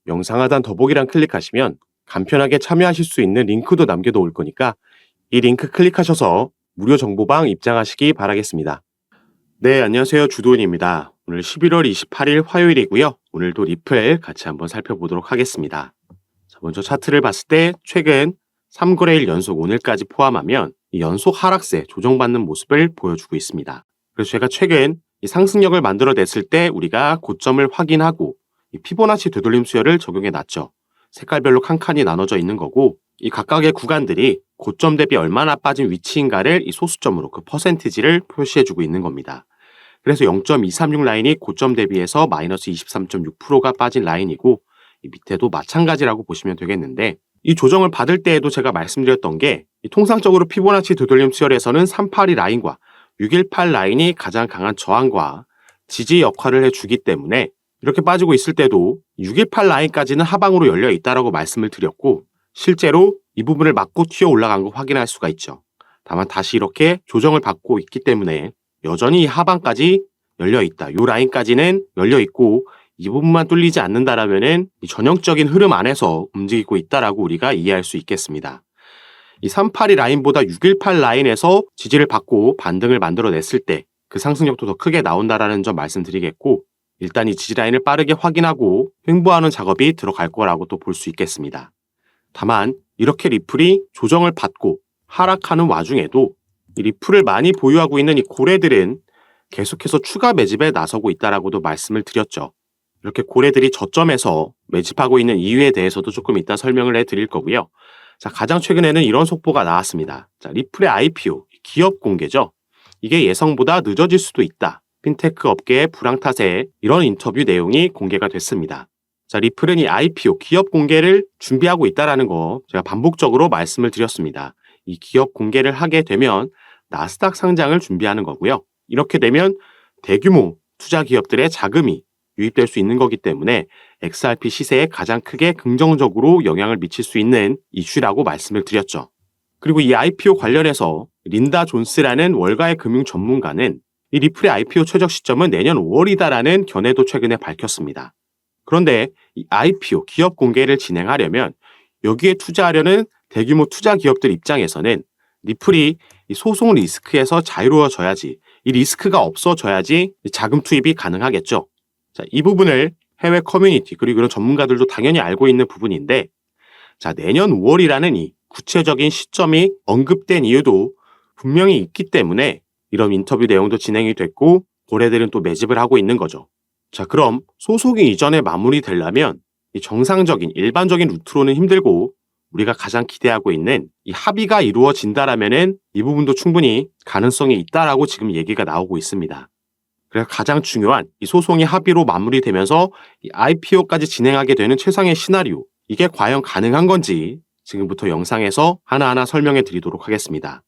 영상 하단 더보기란 클릭하시면 간편하게 참여하실 수 있는 링크도 남겨놓을 거니까 이 링크 클릭하셔서 무료 정보방 입장하시기 바라겠습니다. 네, 안녕하세요. 주도훈입니다. 오늘 11월 28일 화요일이고요. 오늘도 리플 같이 한번 살펴보도록 하겠습니다. 자, 먼저 차트를 봤을 때 최근 3거래일 연속 오늘까지 포함하면 이 연속 하락세 조정받는 모습을 보여주고 있습니다. 그래서 제가 최근 이 상승력을 만들어냈을 때 우리가 고점을 확인하고 이 피보나치 되돌림 수열을 적용해 놨죠. 색깔별로 칸칸이 나눠져 있는 거고 이 각각의 구간들이 고점 대비 얼마나 빠진 위치인가를 이 소수점으로 그 퍼센티지를 표시해주고 있는 겁니다. 그래서 0.236 라인이 고점 대비해서 마이너스 23.6%가 빠진 라인이고 이 밑에도 마찬가지라고 보시면 되겠는데 이 조정을 받을 때에도 제가 말씀드렸던 게 통상적으로 피보나치 되돌림 수열에서는 382 라인과 618 라인이 가장 강한 저항과 지지 역할을 해주기 때문에 이렇게 빠지고 있을 때도 618 라인까지는 하방으로 열려 있다라고 말씀을 드렸고 실제로 이 부분을 맞고 튀어 올라간 거 확인할 수가 있죠. 다만 다시 이렇게 조정을 받고 있기 때문에 여전히 하방까지 열려 있다. 이 라인까지는 열려 있고 이 부분만 뚫리지 않는다라면은 이 전형적인 흐름 안에서 움직이고 있다라고 우리가 이해할 수 있겠습니다. 이 382 라인보다 618 라인에서 지지를 받고 반등을 만들어냈을 때 그 상승력도 더 크게 나온다라는 점 말씀드리겠고 일단 이 지지 라인을 빠르게 확인하고 횡보하는 작업이 들어갈 거라고 또 볼 수 있겠습니다. 다만 이렇게 리플이 조정을 받고 하락하는 와중에도 이 리플을 많이 보유하고 있는 이 고래들은 계속해서 추가 매집에 나서고 있다라고도 말씀을 드렸죠. 이렇게 고래들이 저점에서 매집하고 있는 이유에 대해서도 조금 이따 설명을 해드릴 거고요. 자, 가장 최근에는 이런 속보가 나왔습니다. 자, 리플의 IPO, 기업 공개죠. 이게 예상보다 늦어질 수도 있다. 핀테크 업계의 불황 탓에 이런 인터뷰 내용이 공개가 됐습니다. 자, 리플은 이 IPO, 기업 공개를 준비하고 있다는 거 제가 반복적으로 말씀을 드렸습니다. 이 기업 공개를 하게 되면 나스닥 상장을 준비하는 거고요. 이렇게 되면 대규모 투자 기업들의 자금이 유입될 수 있는 거기 때문에 XRP 시세에 가장 크게 긍정적으로 영향을 미칠 수 있는 이슈라고 말씀을 드렸죠. 그리고 이 IPO 관련해서 린다 존스라는 월가의 금융 전문가는 이 리플의 IPO 최적 시점은 내년 5월이다라는 견해도 최근에 밝혔습니다. 그런데 이 IPO 기업 공개를 진행하려면 여기에 투자하려는 대규모 투자 기업들 입장에서는 리플이 이 소송 리스크에서 자유로워져야지 이 리스크가 없어져야지 자금 투입이 가능하겠죠. 자, 이 부분을 해외 커뮤니티 그리고 이런 전문가들도 당연히 알고 있는 부분인데 자, 내년 5월이라는 이 구체적인 시점이 언급된 이유도 분명히 있기 때문에 이런 인터뷰 내용도 진행이 됐고 고래들은 또 매집을 하고 있는 거죠. 자, 그럼 소송이 이전에 마무리되려면 이 정상적인 일반적인 루트로는 힘들고 우리가 가장 기대하고 있는 이 합의가 이루어진다라면은 이 부분도 충분히 가능성이 있다라고 지금 얘기가 나오고 있습니다. 그래서 가장 중요한 이 소송이 합의로 마무리되면서 이 IPO까지 진행하게 되는 최상의 시나리오 이게 과연 가능한 건지 지금부터 영상에서 하나하나 설명해 드리도록 하겠습니다.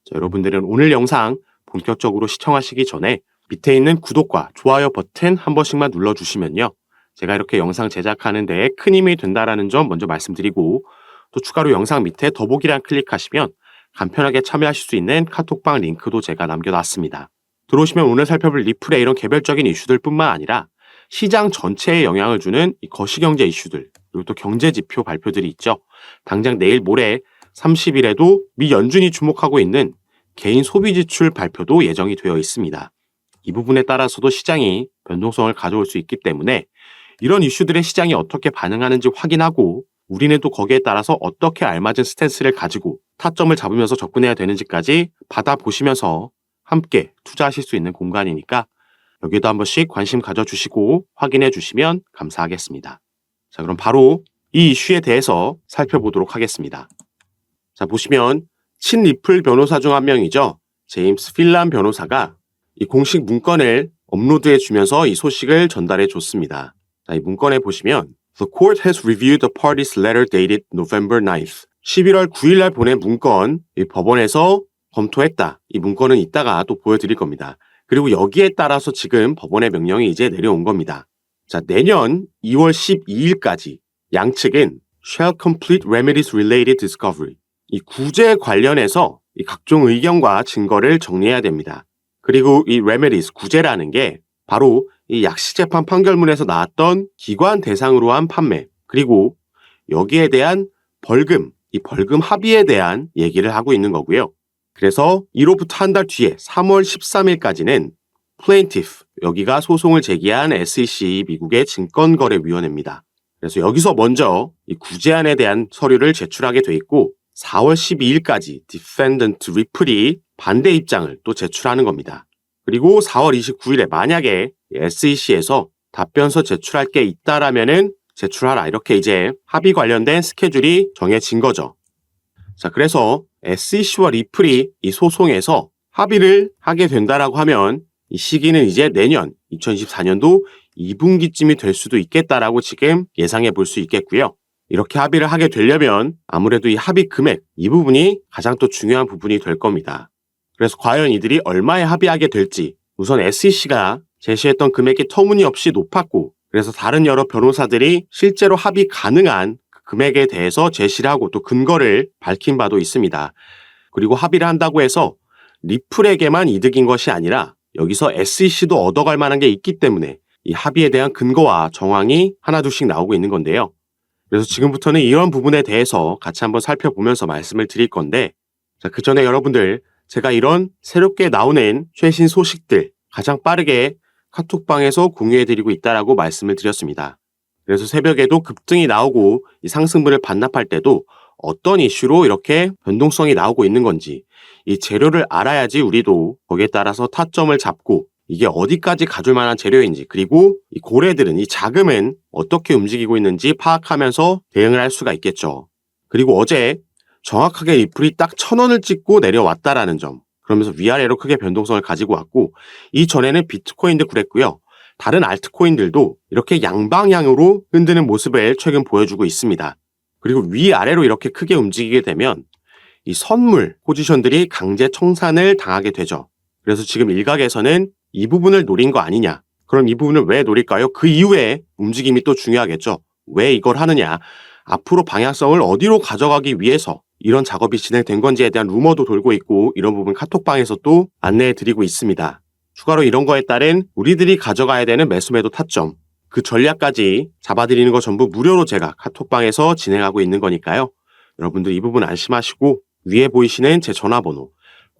자, 여러분들은 오늘 영상 본격적으로 시청하시기 전에 밑에 있는 구독과 좋아요 버튼 한 번씩만 눌러주시면요. 제가 이렇게 영상 제작하는 데에 큰 힘이 된다라는 점 먼저 말씀드리고 또 추가로 영상 밑에 더보기란 클릭하시면 간편하게 참여하실 수 있는 카톡방 링크도 제가 남겨놨습니다. 들어오시면 오늘 살펴볼 리플의 이런 개별적인 이슈들 뿐만 아니라 시장 전체에 영향을 주는 이 거시경제 이슈들 그리고 또 경제지표 발표들이 있죠. 당장 내일 모레 30일에도 미 연준이 주목하고 있는 개인 소비지출 발표도 예정이 되어 있습니다. 이 부분에 따라서도 시장이 변동성을 가져올 수 있기 때문에 이런 이슈들의 시장이 어떻게 반응하는지 확인하고 우리는 또 거기에 따라서 어떻게 알맞은 스탠스를 가지고 타점을 잡으면서 접근해야 되는지까지 받아보시면서 함께 투자하실 수 있는 공간이니까 여기도 한 번씩 관심 가져주시고 확인해 주시면 감사하겠습니다. 자, 그럼 바로 이 이슈에 대해서 살펴보도록 하겠습니다. 자, 보시면 친리플 변호사 중 한 명이죠. 제임스 필란 변호사가 이 공식 문건을 업로드해 주면서 이 소식을 전달해 줬습니다. 자, 이 문건에 보시면 The court has reviewed the party's letter dated November 9th. 11월 9일 날 보낸 문건, 이 법원에서 검토했다. 이 문건은 이따가 또 보여드릴 겁니다. 그리고 여기에 따라서 지금 법원의 명령이 이제 내려온 겁니다. 자, 내년 2월 12일까지 양측은 shall complete remedies related discovery. 이 구제 관련해서 이 각종 의견과 증거를 정리해야 됩니다. 그리고 이 remedies, 구제라는 게 바로 이 약식재판 판결문에서 나왔던 기관 대상으로 한 판매, 그리고 여기에 대한 벌금, 이 벌금 합의에 대한 얘기를 하고 있는 거고요. 그래서 이로부터 한 달 뒤에 3월 13일까지는 plaintiff, 여기가 소송을 제기한 SEC 미국의 증권거래위원회입니다. 그래서 여기서 먼저 이 구제안에 대한 서류를 제출하게 돼 있고 4월 12일까지 defendant 리플이 반대 입장을 또 제출하는 겁니다. 그리고 4월 29일에 만약에 SEC에서 답변서 제출할 게 있다라면은 제출하라, 이렇게 이제 합의 관련된 스케줄이 정해진 거죠. 자, 그래서 SEC와 리플이 이 소송에서 합의를 하게 된다라고 하면 이 시기는 이제 내년 2024년도 2분기쯤이 될 수도 있겠다라고 지금 예상해 볼 수 있겠고요. 이렇게 합의를 하게 되려면 아무래도 이 합의 금액, 이 부분이 가장 또 중요한 부분이 될 겁니다. 그래서 과연 이들이 얼마에 합의하게 될지, 우선 SEC가 제시했던 금액이 터무니없이 높았고, 그래서 다른 여러 변호사들이 실제로 합의 가능한 그 금액에 대해서 제시를 하고 또 근거를 밝힌 바도 있습니다. 그리고 합의를 한다고 해서 리플에게만 이득인 것이 아니라 여기서 SEC도 얻어갈 만한 게 있기 때문에 이 합의에 대한 근거와 정황이 하나둘씩 나오고 있는 건데요. 그래서 지금부터는 이런 부분에 대해서 같이 한번 살펴보면서 말씀을 드릴 건데, 자, 그 전에 여러분들, 제가 이런 새롭게 나오는 최신 소식들 가장 빠르게 카톡방에서 공유해드리고 있다라고 말씀을 드렸습니다. 그래서 새벽에도 급등이 나오고 이 상승분을 반납할 때도 어떤 이슈로 이렇게 변동성이 나오고 있는 건지, 이 재료를 알아야지 우리도 거기에 따라서 타점을 잡고 이게 어디까지 가줄 만한 재료인지, 그리고 이 고래들은, 이 자금은 어떻게 움직이고 있는지 파악하면서 대응을 할 수가 있겠죠. 그리고 어제 정확하게 리플이 딱 1,000원을 찍고 내려왔다라는 점, 그러면서 위아래로 크게 변동성을 가지고 왔고, 이전에는 비트코인도 그랬고요. 다른 알트코인들도 이렇게 양방향으로 흔드는 모습을 최근 보여주고 있습니다. 그리고 위아래로 이렇게 크게 움직이게 되면 이 선물 포지션들이 강제 청산을 당하게 되죠. 그래서 지금 일각에서는 이 부분을 노린 거 아니냐. 그럼 이 부분을 왜 노릴까요? 그 이후에 움직임이 또 중요하겠죠. 왜 이걸 하느냐. 앞으로 방향성을 어디로 가져가기 위해서 이런 작업이 진행된 건지에 대한 루머도 돌고 있고, 이런 부분 카톡방에서 또 안내해 드리고 있습니다. 추가로 이런 거에 따른 우리들이 가져가야 되는 매수매도 타점, 그 전략까지 잡아드리는 거 전부 무료로 제가 카톡방에서 진행하고 있는 거니까요. 여러분들 이 부분 안심하시고 위에 보이시는 제 전화번호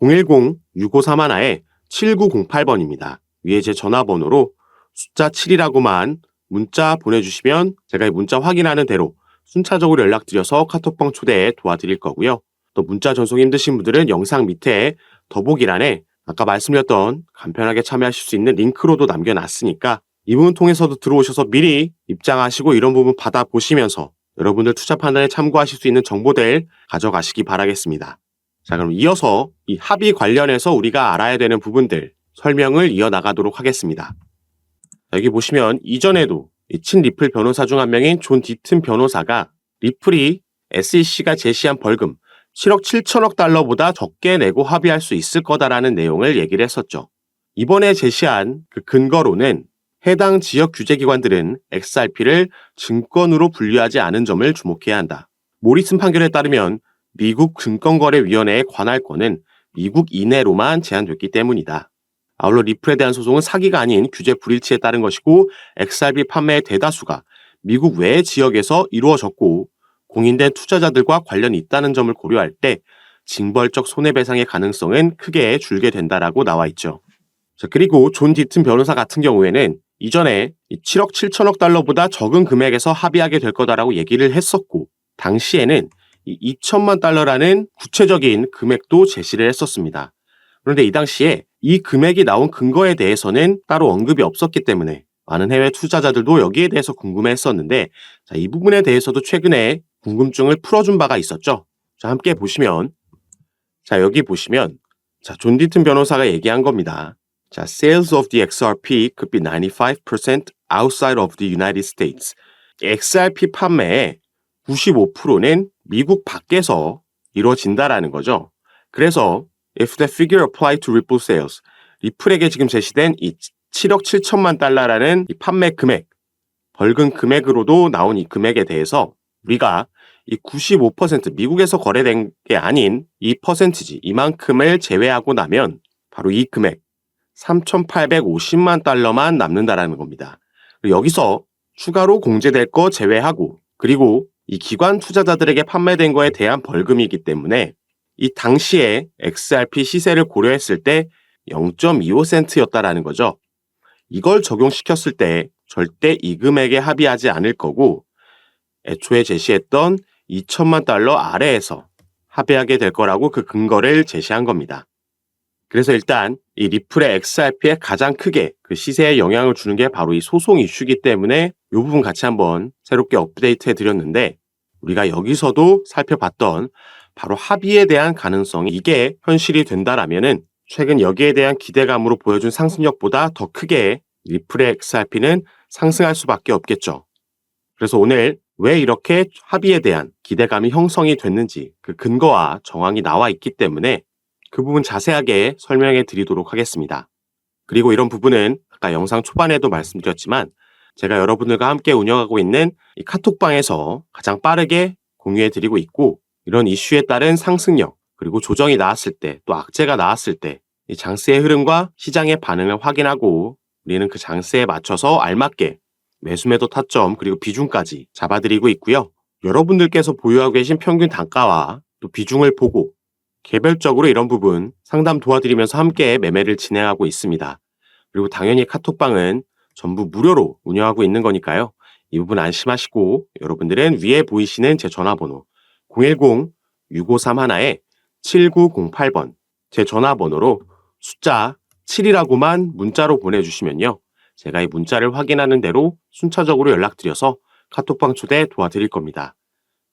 010-6531-7908번입니다. 위에 제 전화번호로 숫자 7이라고만 문자 보내주시면 제가 이 문자 확인하는 대로 순차적으로 연락드려서 카톡방 초대에 도와드릴 거고요. 또 문자 전송 힘드신 분들은 영상 밑에 더보기란에 아까 말씀드렸던 간편하게 참여하실 수 있는 링크로도 남겨놨으니까 이 부분 통해서도 들어오셔서 미리 입장하시고 이런 부분 받아보시면서 여러분들 투자 판단에 참고하실 수 있는 정보들 가져가시기 바라겠습니다. 자, 그럼 이어서 이 합의 관련해서 우리가 알아야 되는 부분들 설명을 이어나가도록 하겠습니다. 여기 보시면 이전에도 이 친 리플 변호사 중 한 명인 존 디튼 변호사가 리플이 SEC가 제시한 벌금 7억 7천억 달러보다 적게 내고 합의할 수 있을 거다라는 내용을 얘기를 했었죠. 이번에 제시한 그 근거로는 해당 지역 규제기관들은 XRP를 증권으로 분류하지 않은 점을 주목해야 한다. 모리슨 판결에 따르면 미국 증권거래위원회의 관할권은 미국 이내로만 제한됐기 때문이다. 아울러 리플에 대한 소송은 사기가 아닌 규제 불일치에 따른 것이고 XRP 판매의 대다수가 미국 외 지역에서 이루어졌고 공인된 투자자들과 관련이 있다는 점을 고려할 때 징벌적 손해배상의 가능성은 크게 줄게 된다라고 나와 있죠. 자, 그리고 존 디튼 변호사 같은 경우에는 이전에 7억 7천억 달러보다 적은 금액에서 합의하게 될 거다라고 얘기를 했었고, 당시에는 2천만 달러라는 구체적인 금액도 제시를 했었습니다. 그런데 이 당시에 이 금액이 나온 근거에 대해서는 따로 언급이 없었기 때문에 많은 해외 투자자들도 여기에 대해서 궁금해했었는데, 자, 이 부분에 대해서도 최근에 궁금증을 풀어준 바가 있었죠. 자, 함께 보시면, 자, 여기 보시면, 자, 존 디튼 변호사가 얘기한 겁니다. 자, sales of the XRP could be 95% outside of the United States. XRP 판매의 95%는 미국 밖에서 이루어진다라는 거죠. 그래서 if the figure applied to Ripple sales, 리플에게 지금 제시된 이 7억 7천만 달러라는 이 판매 금액, 벌금 금액으로도 나온 이 금액에 대해서 우리가 이 95% 미국에서 거래된 게 아닌 이 퍼센티지, 이만큼을 제외하고 나면 바로 이 금액 $3,850만 달러만 남는다라는 겁니다. 여기서 추가로 공제될 거 제외하고 그리고 이 기관 투자자들에게 판매된 거에 대한 벌금이기 때문에 이 당시에 XRP 시세를 고려했을 때 0.25센트였다라는 거죠. 이걸 적용시켰을 때 절대 이 금액에 합의하지 않을 거고 애초에 제시했던 2천만 달러 아래에서 합의하게 될 거라고 그 근거를 제시한 겁니다. 그래서 일단 이 리플의 XRP에 가장 크게 그 시세에 영향을 주는 게 바로 이 소송 이슈이기 때문에 이 부분 같이 한번 새롭게 업데이트 해드렸는데 우리가 여기서도 살펴봤던 바로 합의에 대한 가능성이 이게 현실이 된다라면은 최근 여기에 대한 기대감으로 보여준 상승력보다 더 크게 리플의 XRP는 상승할 수밖에 없겠죠. 그래서 오늘 왜 이렇게 합의에 대한 기대감이 형성이 됐는지 그 근거와 정황이 나와 있기 때문에 그 부분 자세하게 설명해 드리도록 하겠습니다. 그리고 이런 부분은 아까 영상 초반에도 말씀드렸지만 제가 여러분들과 함께 운영하고 있는 이 카톡방에서 가장 빠르게 공유해 드리고 있고 이런 이슈에 따른 상승력 그리고 조정이 나왔을 때 또 악재가 나왔을 때 이 장세의 흐름과 시장의 반응을 확인하고 우리는 그 장세에 맞춰서 알맞게 매수매도 타점 그리고 비중까지 잡아드리고 있고요. 여러분들께서 보유하고 계신 평균 단가와 또 비중을 보고 개별적으로 이런 부분 상담 도와드리면서 함께 매매를 진행하고 있습니다. 그리고 당연히 카톡방은 전부 무료로 운영하고 있는 거니까요. 이 부분 안심하시고 여러분들은 위에 보이시는 제 전화번호 010-6531-7908번 제 전화번호로 숫자 7이라고만 문자로 보내주시면요. 제가 이 문자를 확인하는 대로 순차적으로 연락드려서 카톡방 초대 도와드릴 겁니다.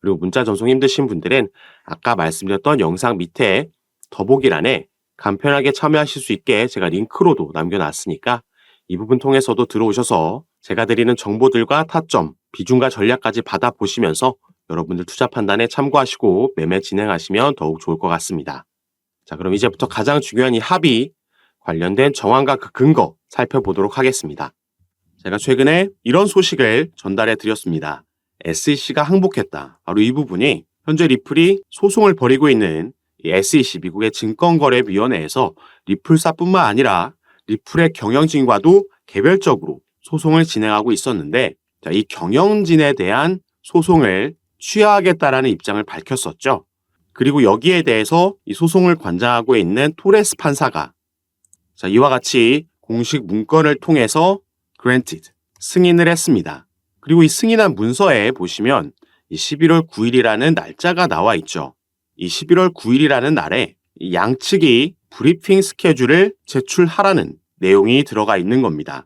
그리고 문자 전송 힘드신 분들은 아까 말씀드렸던 영상 밑에 더보기란에 간편하게 참여하실 수 있게 제가 링크로도 남겨놨으니까 이 부분 통해서도 들어오셔서 제가 드리는 정보들과 타점, 비중과 전략까지 받아보시면서 여러분들 투자 판단에 참고하시고 매매 진행하시면 더욱 좋을 것 같습니다. 자, 그럼 이제부터 가장 중요한 이 합의 관련된 정황과 그 근거 살펴보도록 하겠습니다. 제가 최근에 이런 소식을 전달해 드렸습니다. SEC가 항복했다. 바로 이 부분이 현재 리플이 소송을 벌이고 있는 이 SEC 미국의 증권거래위원회에서 리플사뿐만 아니라 리플의 경영진과도 개별적으로 소송을 진행하고 있었는데 자, 이 경영진에 대한 소송을 취하하겠다라는 입장을 밝혔었죠. 그리고 여기에 대해서 이 소송을 관장하고 있는 토레스 판사가 자, 이와 같이 공식 문건을 통해서 granted, 승인을 했습니다. 그리고 이 승인한 문서에 보시면 이 11월 9일이라는 날짜가 나와 있죠. 이 11월 9일이라는 날에 이 양측이 브리핑 스케줄을 제출하라는 내용이 들어가 있는 겁니다.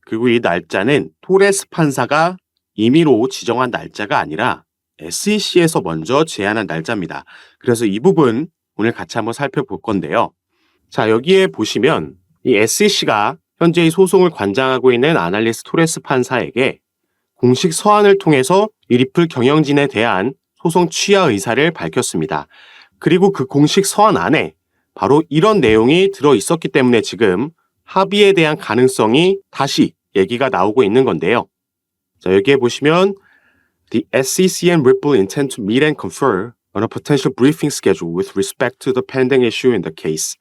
그리고 이 날짜는 토레스 판사가 임의로 지정한 날짜가 아니라 SEC에서 먼저 제안한 날짜입니다. 그래서 이 부분 오늘 같이 한번 살펴볼 건데요. 자, 여기에 보시면 이 SEC가 현재 이 소송을 관장하고 있는 아날리스 토레스 판사에게 공식 서한을 통해서 이 리플 경영진에 대한 소송 취하 의사를 밝혔습니다. 그리고 그 공식 서한 안에 바로 이런 내용이 들어 있었기 때문에 지금 합의에 대한 가능성이 다시 얘기가 나오고 있는 건데요. 자, 여기에 보시면 The SEC and Ripple intend to meet and confer on a potential briefing schedule with respect to the pending issue in the case.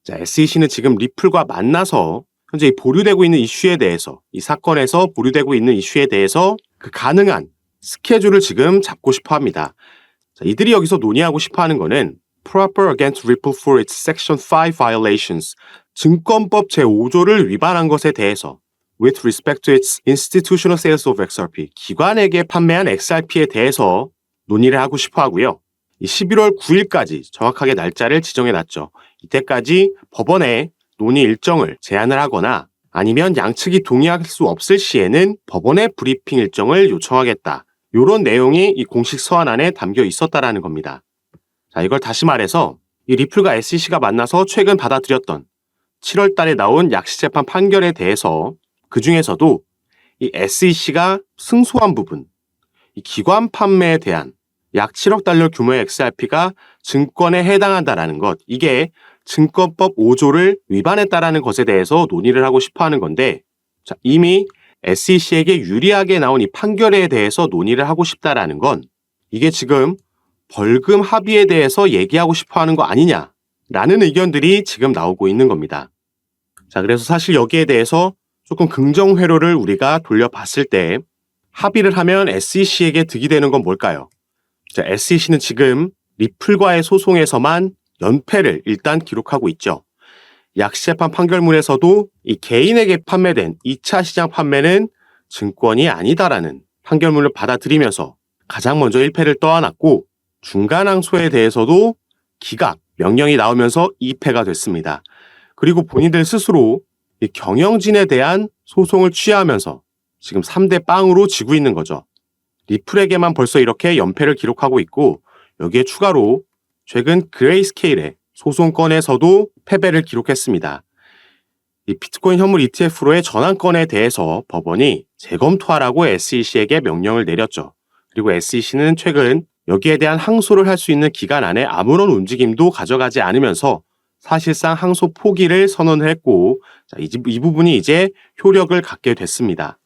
자, SEC는 지금 리플과 만나서 현재 이 보류되고 있는 이슈에 대해서 이 사건에서 보류되고 있는 이슈에 대해서 그 가능한 스케줄을 지금 잡고 싶어 합니다. 자, 이들이 여기서 논의하고 싶어 하는 거는 proper against Ripple for its Section 5 violations, 증권법 제5조를 위반한 것에 대해서 with respect to its institutional sales of XRP, 기관에게 판매한 XRP에 대해서 논의를 하고 싶어 하고요. 이 11월 9일까지 정확하게 날짜를 지정해 놨죠. 이때까지 법원에 논의 일정을 제안을 하거나 아니면 양측이 동의할 수 없을 시에는 법원의 브리핑 일정을 요청하겠다. 이런 내용이 이 공식 서한 안에 담겨 있었다라는 겁니다. 자, 이걸 다시 말해서 이 리플과 SEC가 만나서 최근 받아들였던 7월 달에 나온 약식재판 판결에 대해서 그 중에서도 이 SEC가 승소한 부분, 이 기관 판매에 대한 약 7억 달러 규모의 XRP가 증권에 해당한다라는 것, 이게 증권법 5조를 위반했다라는 것에 대해서 논의를 하고 싶어 하는 건데, 자, 이미 SEC에게 유리하게 나온 이 판결에 대해서 논의를 하고 싶다라는 건 이게 지금 벌금 합의에 대해서 얘기하고 싶어 하는 거 아니냐라는 의견들이 지금 나오고 있는 겁니다. 자, 그래서 사실 여기에 대해서 조금 긍정 회로를 우리가 돌려봤을 때 합의를 하면 SEC에게 득이 되는 건 뭘까요? 자, SEC는 지금 리플과의 소송에서만 연패를 일단 기록하고 있죠. 약시재판 판결문에서도 이 개인에게 판매된 2차 시장 판매는 증권이 아니다라는 판결문을 받아들이면서 가장 먼저 1패를 떠안았고 중간항소에 대해서도 기각, 명령이 나오면서 2패가 됐습니다. 그리고 본인들 스스로 이 경영진에 대한 소송을 취하하면서 지금 3대 0으로 지고 있는 거죠. 리플에게만 벌써 이렇게 연패를 기록하고 있고 여기에 추가로 최근 그레이스케일의 소송건에서도 패배를 기록했습니다. 이 비트코인 현물 ETF로의 전환건에 대해서 법원이 재검토하라고 SEC에게 명령을 내렸죠. 그리고 SEC는 최근 여기에 대한 항소를 할 수 있는 기간 안에 아무런 움직임도 가져가지 않으면서 사실상 항소 포기를 선언했고 이 부분이 이제 효력을 갖게 됐습니다.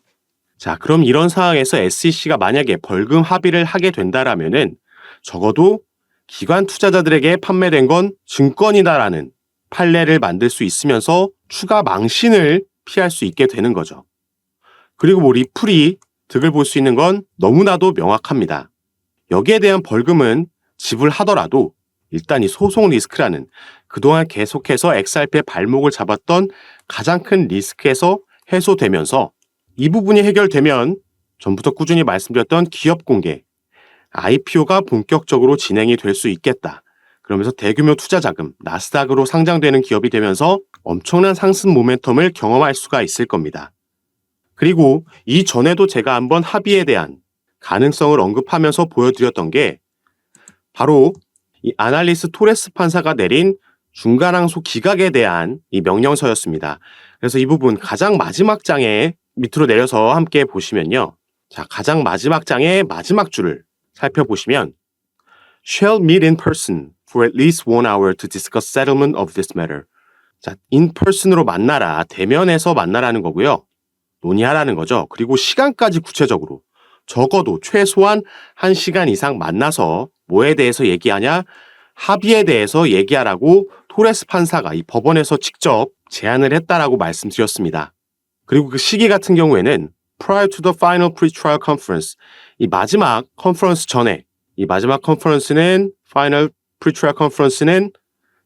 자, 그럼 이런 상황에서 SEC가 만약에 벌금 합의를 하게 된다라면은 적어도 기관 투자자들에게 판매된 건 증권이다라는 판례를 만들 수 있으면서 추가 망신을 피할 수 있게 되는 거죠. 그리고 리플이 득을 볼 수 있는 건 너무나도 명확합니다. 여기에 대한 벌금은 지불하더라도 일단 이 소송 리스크라는 그동안 계속해서 XRP의 발목을 잡았던 가장 큰 리스크에서 해소되면서 이 부분이 해결되면 전부터 꾸준히 말씀드렸던 기업 공개, IPO가 본격적으로 진행이 될 수 있겠다. 그러면서 대규모 투자 자금, 나스닥으로 상장되는 기업이 되면서 엄청난 상승 모멘텀을 경험할 수가 있을 겁니다. 그리고 이전에도 제가 한번 합의에 대한 가능성을 언급하면서 보여드렸던 게 바로 이 아날리스 토레스 판사가 내린 중간항소 기각에 대한 이 명령서였습니다. 그래서 이 부분 가장 마지막 장에 밑으로 내려서 함께 보시면요. 자, 가장 마지막 장의 마지막 줄을 살펴보시면 shall meet in person for at least 1 hour to discuss settlement of this matter. 자, in person으로 만나라, 대면에서 만나라는 거고요. 논의하라는 거죠. 그리고 시간까지 구체적으로 적어도 최소한 1시간 이상 만나서 뭐에 대해서 얘기하냐? 합의에 대해서 얘기하라고 토레스 판사가 이 법원에서 직접 제안을 했다라고 말씀드렸습니다. 그리고 그 시기 같은 경우에는 prior to the final pre-trial conference, 이 마지막 컨퍼런스 전에, 이 마지막 컨퍼런스는 final pre-trial conference는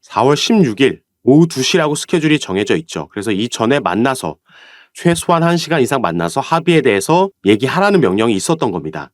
4월 16일 오후 2시라고 스케줄이 정해져 있죠. 그래서 이 전에 만나서 최소한 1시간 이상 만나서 합의에 대해서 얘기하라는 명령이 있었던 겁니다.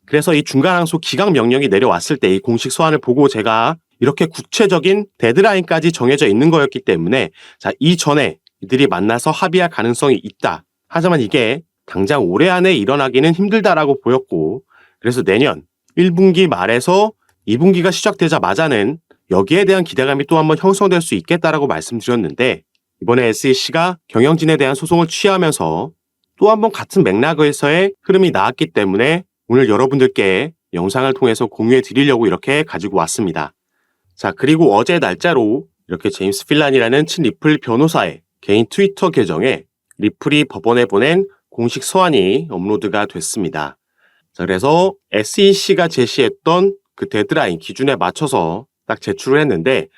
그래서 이 중간항소 기각 명령이 내려왔을 때 이 공식 서한을 보고 제가 이렇게 구체적인 데드라인까지 정해져 있는 거였기 때문에 자, 이전에 이들이 만나서 합의할 가능성이 있다. 하지만 이게 당장 올해 안에 일어나기는 힘들다라고 보였고 그래서 내년 1분기 말에서 2분기가 시작되자마자는 여기에 대한 기대감이 또 한번 형성될 수 있겠다라고 말씀드렸는데 이번에 SEC가 경영진에 대한 소송을 취하면서 또 한번 같은 맥락에서의 흐름이 나왔기 때문에 오늘 여러분들께 영상을 통해서 공유해 드리려고 이렇게 가지고 왔습니다. 자, 그리고 어제 날짜로 이렇게 제임스 필란이라는 친리플 변호사의 개인 트위터 계정에 리플이 법원에 보낸 공식 서한이 업로드가 됐습니다. 자, 그래서 SEC가 제시했던 그 데드라인 기준에 맞춰서 딱 제출을 했는데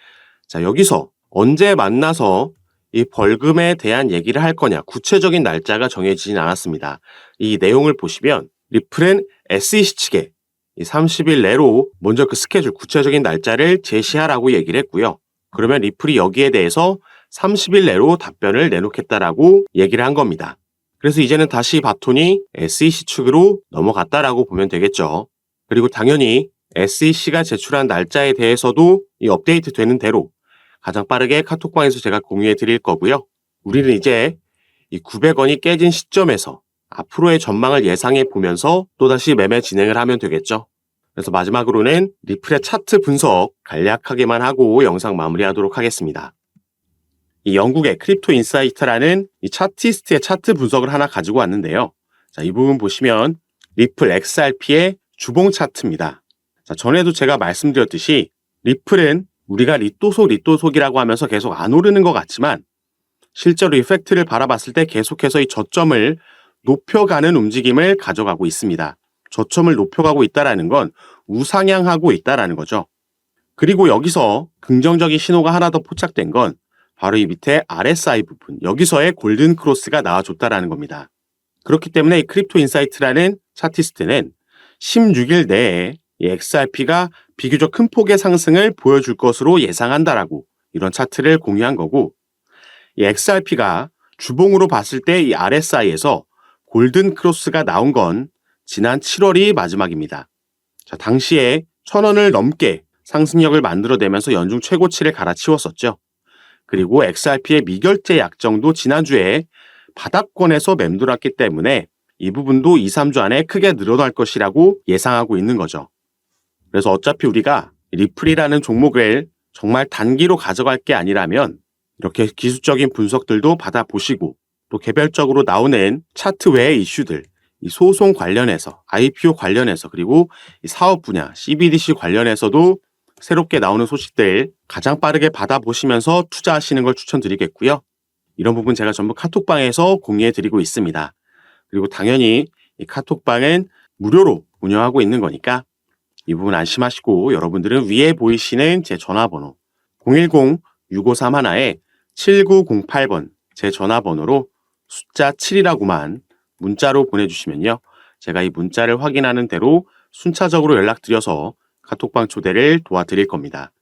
자, 여기서 언제 만나서 이 벌금에 대한 얘기를 할 거냐 구체적인 날짜가 정해지진 않았습니다. 이 내용을 보시면 리플은 SEC 측에 이 30일 내로 먼저 그 스케줄 구체적인 날짜를 제시하라고 얘기를 했고요. 그러면 리플이 여기에 대해서 30일 내로 답변을 내놓겠다라고 얘기를 한 겁니다. 그래서 이제는 다시 바톤이 SEC 측으로 넘어갔다라고 보면 되겠죠. 그리고 당연히 SEC가 제출한 날짜에 대해서도 이 업데이트 되는 대로 가장 빠르게 카톡방에서 제가 공유해 드릴 거고요. 우리는 이제 이 900원이 깨진 시점에서 앞으로의 전망을 예상해 보면서 또다시 매매 진행을 하면 되겠죠. 그래서 마지막으로는 리플의 차트 분석 간략하게만 하고 영상 마무리하도록 하겠습니다. 이 영국의 크립토 인사이트라는 이 차티스트의 차트 분석을 하나 가지고 왔는데요. 자, 이 부분 보시면 리플 XRP의 주봉 차트입니다. 자, 전에도 제가 말씀드렸듯이 리플은 우리가 리또속이라고 하면서 계속 안 오르는 것 같지만 실제로 이 팩트를 바라봤을 때 계속해서 이 저점을 높여가는 움직임을 가져가고 있습니다. 저점을 높여가고 있다는 건 우상향하고 있다는 거죠. 그리고 여기서 긍정적인 신호가 하나 더 포착된 건 바로 이 밑에 RSI 부분, 여기서의 골든 크로스가 나와줬다라는 겁니다. 그렇기 때문에 이 크립토 인사이트라는 차티스트는 16일 내에 이 XRP가 비교적 큰 폭의 상승을 보여줄 것으로 예상한다라고 이런 차트를 공유한 거고, 이 XRP가 주봉으로 봤을 때 이 RSI에서 골든 크로스가 나온 건 지난 7월이 마지막입니다. 자, 당시에 1,000원을 넘게 상승력을 만들어내면서 연중 최고치를 갈아치웠었죠. 그리고 XRP의 미결제 약정도 지난주에 바닥권에서 맴돌았기 때문에 이 부분도 2, 3주 안에 크게 늘어날 것이라고 예상하고 있는 거죠. 그래서 어차피 우리가 리플이라는 종목을 정말 단기로 가져갈 게 아니라면 이렇게 기술적인 분석들도 받아보시고, 또 개별적으로 나오는 차트 외의 이슈들, 이 소송 관련해서, IPO 관련해서, 그리고 이 사업 분야, CBDC 관련해서도 새롭게 나오는 소식들 가장 빠르게 받아보시면서 투자하시는 걸 추천드리겠고요. 이런 부분 제가 전부 카톡방에서 공유해드리고 있습니다. 그리고 당연히 이 카톡방은 무료로 운영하고 있는 거니까 이 부분 안심하시고, 여러분들은 위에 보이시는 제 전화번호 010-6531-7908번 제 전화번호로 숫자 7이라고만 문자로 보내주시면요, 제가 이 문자를 확인하는 대로 순차적으로 연락드려서 카톡방 초대를 도와드릴 겁니다.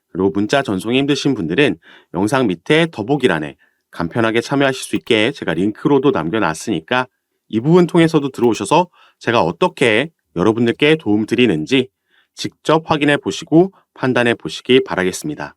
그리고 문자 전송이 힘드신 분들은 영상 밑에 더보기란에 간편하게 참여하실 수 있게 제가 링크로도 남겨놨으니까 이 부분 통해서도 들어오셔서 제가 어떻게 여러분들께 도움 드리는지 직접 확인해 보시고 판단해 보시기 바라겠습니다.